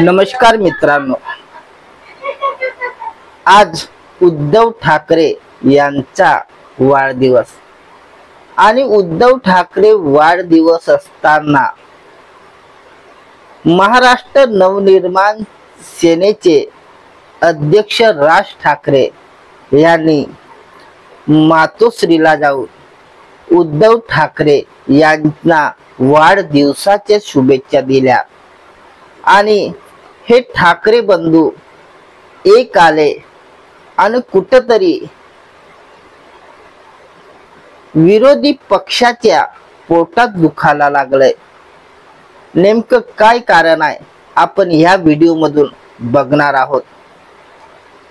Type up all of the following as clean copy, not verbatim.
नमस्कार मित्रांनो, आज उद्धव ठाकरे यांचा वाढदिवस आणि उद्धव ठाकरे वाढदिवस असताना महाराष्ट्र नवनिर्माण सेनेचे अध्यक्ष राज ठाकरे यांनी मातोश्रीला जाऊन उद्धव ठाकरे यांना वाढदिवसाच्या शुभेच्छा दिल्या आणि हे ठाकरे बंधू एक आले आणि कुठतरी विरोधी पक्षाच्या पोटात दुखायला लागले। नेमकं काय कारण आहे आपण ह्या व्हिडिओ मधून बघणार आहोत।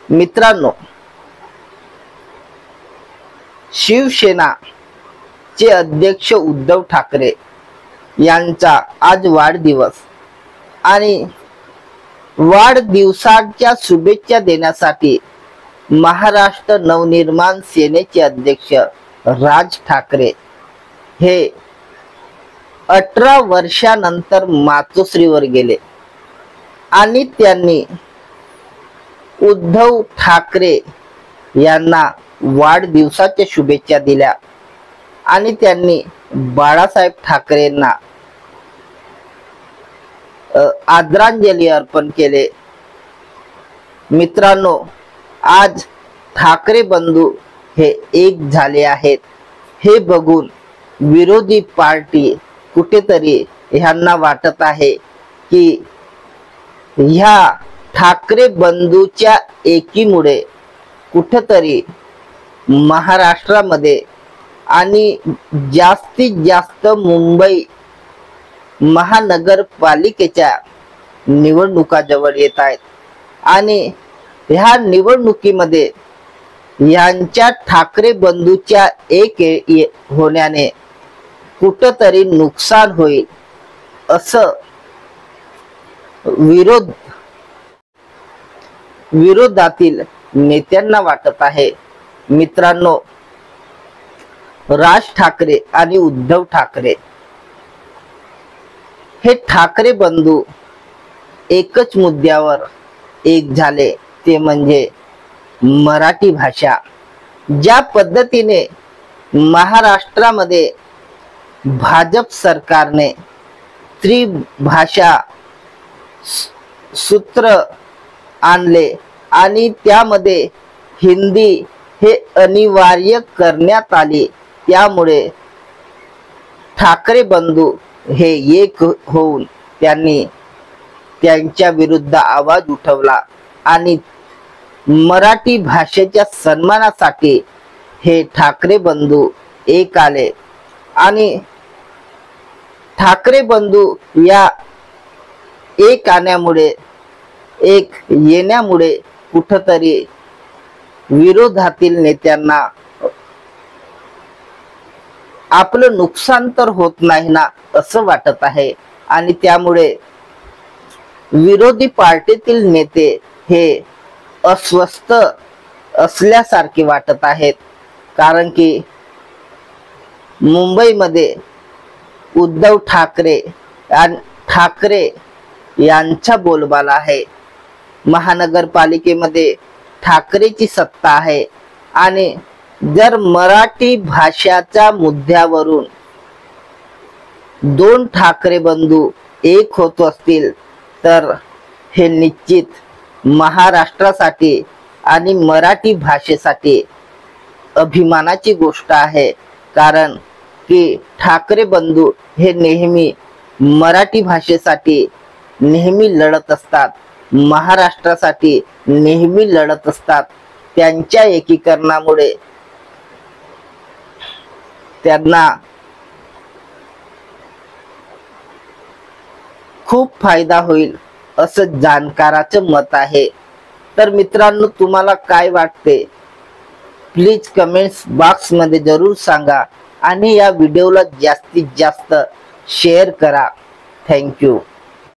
मित्रांनो, शिवसेना चे अध्यक्ष उद्धव ठाकरे यांचा आज वाढदिवस आणि वाढदिवसाच्या शुभेच्छा देण्यासाठी महाराष्ट्र नवनिर्माण सेनेचे अध्यक्ष राज ठाकरे हे 18 वर्षानंतर मातोश्रीवर गेले आणि त्यांनी उद्धव ठाकरे यांना वाढदिवसाच्या शुभेच्छा दिल्या आणि त्यांनी बाळासाहेब ठाकरेंना आदरांजली अर्पण केले। मित्रांनो, आज ठाकरे बंधू हे एक झाले आहेत हे बघून विरोधी पार्टी कुठेतरी ह्यांना वाटत आहे की ह्या ठाकरे बंधूच्या एकीमुळे कुठेतरी महाराष्ट्रामध्ये आणि जास्तीत जास्त मुंबई महानगरपालिकेच्या निवडणुका जवळ येत आहेत आणि ह्या निवडणुकीमध्ये यांच्या ठाकरे बंधूच्या एक होण्याने कुठतरी नुकसान होईल असं विरोधातील नेत्यांना वाटत आहे। मित्रांनो, राज ठाकरे आणि उद्धव ठाकरे हे ठाकरे बंधू एकच मुद्द्यावर एक झाले, ते म्हणजे मराठी भाषा। ज्या पद्धतीने महाराष्ट्रामध्ये भाजप सरकारने त्रिभाषा सूत्र आणले आणि त्यामध्ये हिंदी हे अनिवार्य करण्यात आले, त्यामुळे ठाकरे बंधू हे एक होऊन त्यांनी त्यांच्या विरुद्ध आवाज उठवला आणि मराठी भाषेच्या सन्मानासाठी हे ठाकरे बंधू एक आले आणि ठाकरे बंधू या एक आण्यामुळे एक येण्यामुळे कुठतरी विरोधातील नेत्यांना आपलं नुकसान तर होत नाही ना असं वाटत आहे आणि त्यामुळे विरोधी पार्टीतील नेते हे अस्वस्थ असल्यासारखे वाटत आहेत। कारण की मुंबईमध्ये उद्धव ठाकरे आणि ठाकरे यांचा बोलबाला आहे, महानगरपालिकेमध्ये ठाकरेची सत्ता आहे आणि जर मराठी भाषाच्या मुद्द्यावरून दोन ठाकरे बंधू एक होत असतील तर हे निश्चित महाराष्ट्रासाठी आणि मराठी भाषेसाठी अभिमानाची गोष्ट आहे। कारण की ठाकरे बंधू हे नेहमी मराठी भाषेसाठी नेहमी लढत असतात, महाराष्ट्रासाठी नेहमी लढत असतात। त्यांच्या एकीकरणामुळे त्यांना खूप फायदा होईल असं जाणकाराचं मत आहे। तर मित्रांनो, तुम्हाला काय वाटते प्लीज कमेंट्स बॉक्स मध्ये जरूर सांगा आणि या व्हिडिओला जास्तीत जास्त शेअर करा। Thank you.